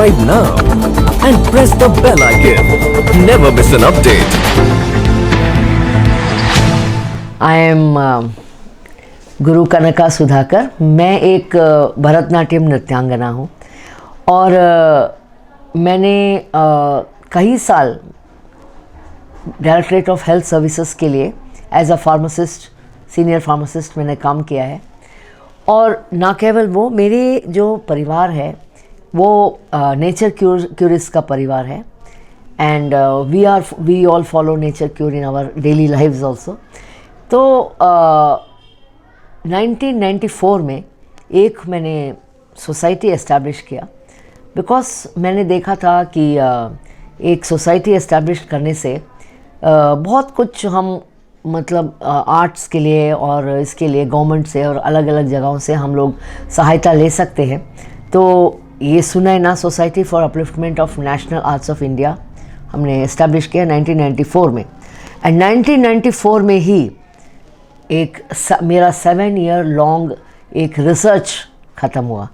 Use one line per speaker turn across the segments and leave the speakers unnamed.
subscribe now and press the bell icon. Never miss an update.
I am गुरु कनका सुधाकर। मैं एक भरतनाट्यम नृत्यांगना हूँ और मैंने कई साल डायरेक्टरेट ऑफ हेल्थ सर्विसेज के लिए as a pharmacist, senior pharmacist मैंने काम किया है। और ना केवल वो, मेरे जो परिवार है वो नेचर क्यूरिस्ट का परिवार है and we all follow nature cure in our daily lives also. तो 1994 में एक मैंने सोसाइटी एस्टैब्लिश किया बिकॉज मैंने देखा था कि एक सोसाइटी एस्टैब्लिश करने से बहुत कुछ हम मतलब आर्ट्स के लिए और इसके लिए गवर्नमेंट से और अलग अलग जगहों से हम लोग सहायता ले सकते हैं। तो ये Sunaina society for upliftment of national arts of India हमने इस्टेब्लिश किया 1994 में। एंड 1994 में ही एक मेरा 7 ईयर लॉन्ग एक रिसर्च ख़त्म हुआ।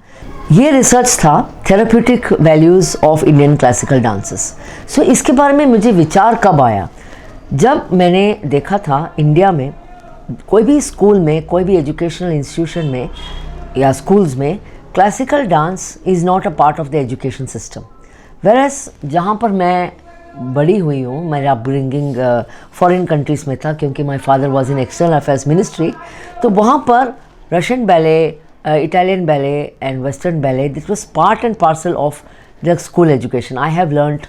ये रिसर्च था therapeutic values of Indian classical dances. So इसके बारे में मुझे विचार कब आया, जब मैंने देखा था इंडिया में कोई भी स्कूल में, कोई भी एजुकेशनल इंस्टीट्यूशन में या स्कूल्स में classical dance is not a part of the education system. Whereas जहाँ पर मैं बड़ी हुई हूँ, मेरा अपब्रिंगिंग फॉरेन कंट्रीज़ में था क्योंकि my father was in external affairs ministry. तो वहाँ पर Russian ballet, Italian ballet and western ballet, this was part and parcel of the school education. I have learned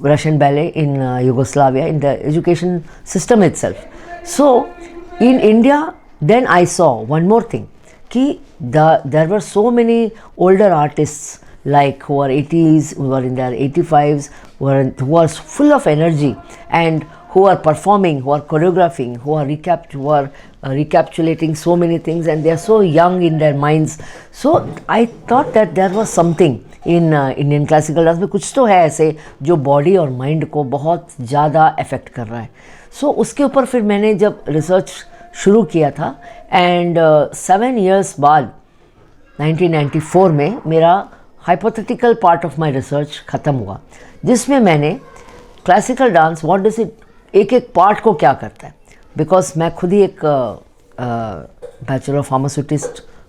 Russian ballet in Yugoslavia in the education system itself. So in India then I saw one more thing कि there were so many older artists like who are 80s, who are in their 85s, who are full of energy and who are performing, who are choreographing, who are recapitulating so many things, and they are so young in their minds. So I thought that there was something in Indian classical dance में, कुछ तो है ऐसे जो body और mind को बहुत ज़्यादा अफेक्ट कर रहा है। सो उसके ऊपर फिर मैंने जब रिसर्च शुरू किया था एंड 7 इयर्स बाद 1994 में मेरा hypothetical part of my research ख़त्म हुआ, जिसमें मैंने classical dance what does it, एक एक पार्ट को क्या करता है। बिकॉज मैं खुद ही एक बैचलर ऑफ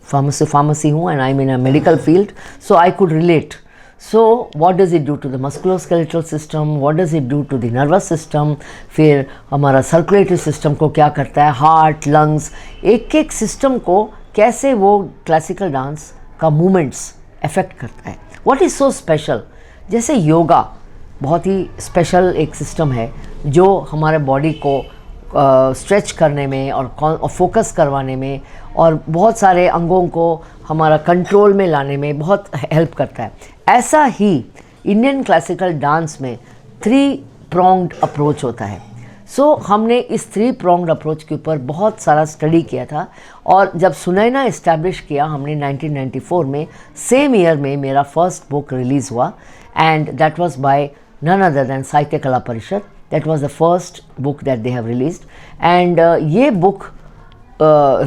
pharmacy हूँ and I'm in a medical field, so I could relate. So what does it do to the musculoskeletal system, what does it do to the nervous system, फिर हमारा circulatory system को क्या करता है, heart, lungs, एक एक system को कैसे वो classical dance का movements affect करता है। What is so special, जैसे योगा बहुत ही स्पेशल एक सिस्टम है जो हमारे बॉडी को स्ट्रेच करने में और फोकस करवाने में और बहुत सारे अंगों को हमारा कंट्रोल में लाने में बहुत हेल्प करता है। ऐसा ही इंडियन क्लासिकल डांस में 3 pronged अप्रोच होता है। सो हमने इस 3 pronged अप्रोच के ऊपर बहुत सारा स्टडी किया था और जब सुनैना इस्टेब्लिश किया हमने 1994 में, सेम ईयर में मेरा फर्स्ट बुक रिलीज़ हुआ and that was by none other than Sahitya Kala परिषद। That was the first book that they have released and ये book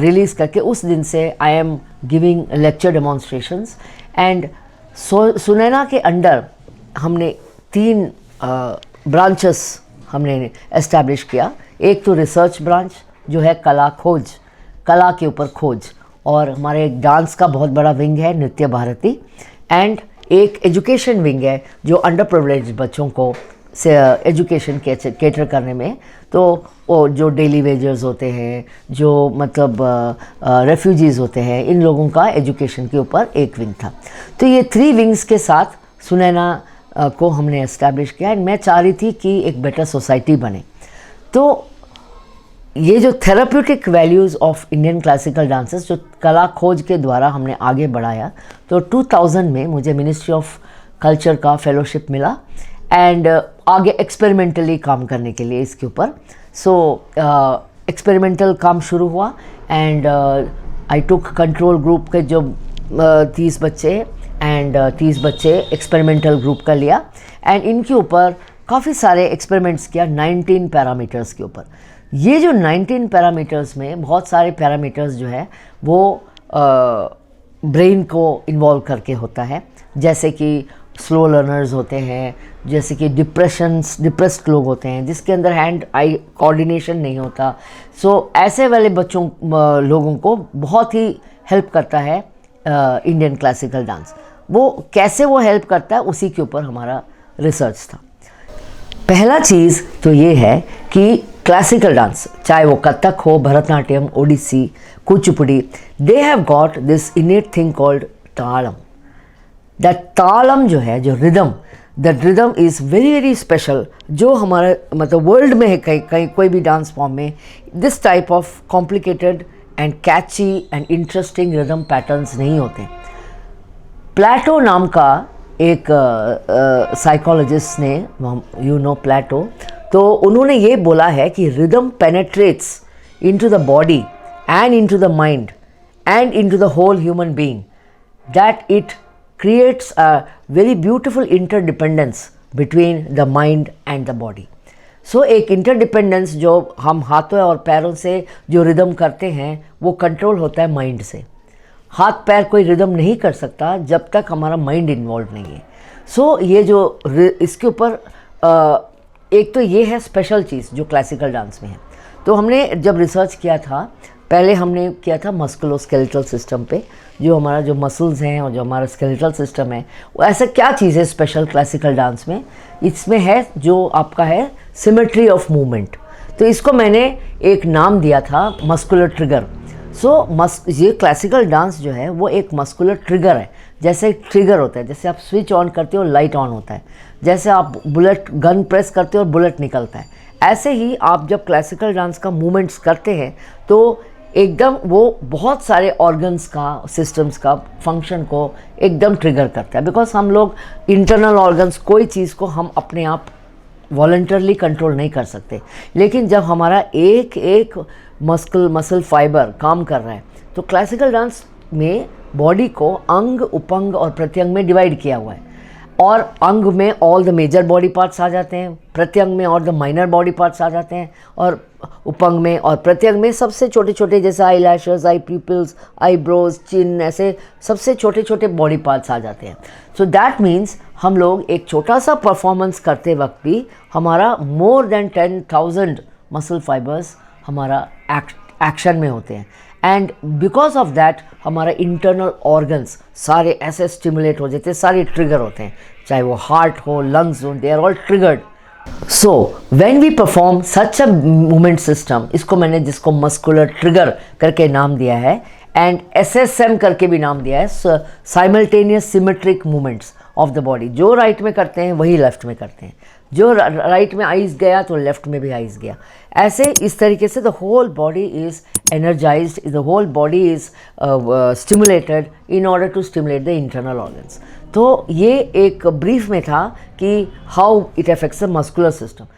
रिलीज़ करके उस दिन से I am giving lecture demonstrations and Sunaina के अंडर हमने 3 ब्रांचेस हमने एस्टैब्लिश किया। एक तो रिसर्च ब्रांच जो है कला खोज, कला के ऊपर खोज, और हमारे एक डांस का बहुत बड़ा विंग है नृत्य भारती, एंड एक एजुकेशन विंग है जो अंडर प्रिविलेज्ड बच्चों को से एजुकेशन केटर करने में। तो वो जो डेली वेजर्स होते हैं, जो मतलब रेफ्यूजीज़ होते हैं, इन लोगों का एजुकेशन के ऊपर एक विंग था। तो ये 3 विंग्स के साथ सुनैना को हमने एस्टैब्लिश किया एंड मैं चाह रही थी कि एक बेटर सोसाइटी बने। तो ये जो therapeutic values of Indian classical dances जो कला खोज के द्वारा हमने आगे बढ़ाया, तो 2000 में मुझे मिनिस्ट्री ऑफ कल्चर का फेलोशिप मिला एंड आगे एक्सपेरिमेंटली काम करने के लिए इसके ऊपर। सो एक्सपेरिमेंटल काम शुरू हुआ and I took control group के जो 30 बच्चे एंड 30 बच्चे एक्सपेरिमेंटल ग्रुप का लिया एंड इनके ऊपर काफ़ी सारे एक्सपेरिमेंट्स किया 19 पैरामीटर्स के ऊपर। ये जो 19 पैरामीटर्स में बहुत सारे पैरामीटर्स जो है वो ब्रेन को इन्वॉल्व करके होता है, जैसे कि स्लो लर्नर्स होते हैं, जैसे कि डिप्रेस्ड लोग होते हैं जिसके अंदर हैंड आई कोऑर्डिनेशन नहीं होता। सो ऐसे वाले बच्चों लोगों को बहुत ही हेल्प करता है इंडियन क्लासिकल डांस। वो कैसे वो हेल्प करता है उसी के ऊपर हमारा रिसर्च था। पहला चीज़ तो ये है कि क्लासिकल डांस, चाहे वो कथक हो, Bharatanatyam, Odissi, Kuchipudi, they have got this innate thing called talam. That talam जो है, जो rhythm, that rhythm is very very special, जो हमारे मतलब वर्ल्ड में है कहीं कोई भी डांस फॉर्म में this type of complicated and catchy and interesting rhythm patterns नहीं होते। प्लेटो नाम का एक साइकोलॉजिस्ट ने, यू नो प्लेटो, तो उन्होंने ये बोला है कि rhythm penetrates into the body and into the mind and into the whole human being, that it creates a very beautiful interdependence between the mind and the body. So एक interdependence जो हम हाथों और पैरों से जो रिदम करते हैं वो कंट्रोल होता है माइंड से। हाथ पैर कोई रिदम नहीं कर सकता जब तक हमारा माइंड इन्वॉल्व नहीं है। सो ये जो इसके ऊपर एक तो ये है स्पेशल चीज़ जो क्लासिकल डांस में है। तो हमने जब रिसर्च किया था, पहले हमने किया था मस्कुलोस्केलेटल सिस्टम पे, जो हमारा जो मसल्स हैं और जो हमारा स्केलेटल सिस्टम है, वो ऐसा क्या चीज़ है स्पेशल क्लासिकल डांस में। इसमें है जो आपका है सिमेट्री ऑफ मूवमेंट। तो इसको मैंने एक नाम दिया था मस्कुलर ट्रिगर। ये क्लासिकल डांस जो है वो एक मस्कुलर ट्रिगर है। जैसे ट्रिगर होता है, जैसे आप स्विच ऑन करते हो लाइट ऑन होता है, जैसे आप बुलेट गन प्रेस करते हो और बुलेट निकलता है, ऐसे ही आप जब क्लासिकल डांस का मूवमेंट्स करते हैं तो एकदम वो बहुत सारे ऑर्गन्स का, सिस्टम्स का फंक्शन को एकदम ट्रिगर करता है। बिकॉज हम लोग इंटरनल ऑर्गन्स, कोई चीज़ को हम अपने आप वॉलंटरली कंट्रोल नहीं कर सकते, लेकिन जब हमारा एक एक मसल फाइबर काम कर रहा है, तो क्लासिकल डांस में बॉडी को अंग, उपंग और प्रत्यंग में डिवाइड किया हुआ है। और अंग में all the major body parts आ जाते हैं, प्रत्यंग में और द माइनर बॉडी पार्ट्स आ जाते हैं, और उपंग में और प्रत्यंग में सबसे छोटे छोटे, जैसे आई लैशेस, आई प्यूपिल्स, आईब्रोज, चिन, ऐसे सबसे छोटे छोटे बॉडी पार्ट्स आ जाते हैं। सो दैट मीन्स हम लोग एक छोटा सा परफॉर्मेंस करते वक्त भी हमारा मोर देन 10,000 मसल फाइबर्स हमारा एक्शन में होते हैं। एंड बिकॉज ऑफ दैट हमारा इंटरनल ऑर्गन्स सारे ऐसे स्टिमुलेट हो जाते हैं, सारे ट्रिगर होते हैं, चाहे वो हार्ट हो, लंग्स हो, they are all triggered. So when we perform such a movement system, इसको मैंने जिसको मस्कुलर ट्रिगर करके नाम दिया है एंड SSM करके भी नाम दिया है, simultaneous symmetric movements of the body. जो राइट में करते हैं वही लेफ्ट में करते हैं, जो राइट में आइज गया तो लेफ्ट में भी आइज गया। ऐसे इस तरीके से the whole body is energized, the whole body is stimulated in order to stimulate the internal organs. तो ये एक ब्रीफ में था कि how it affects the muscular system.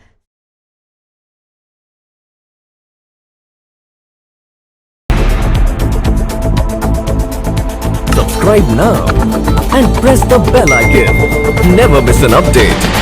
Subscribe now and press the bell icon. Never miss an update.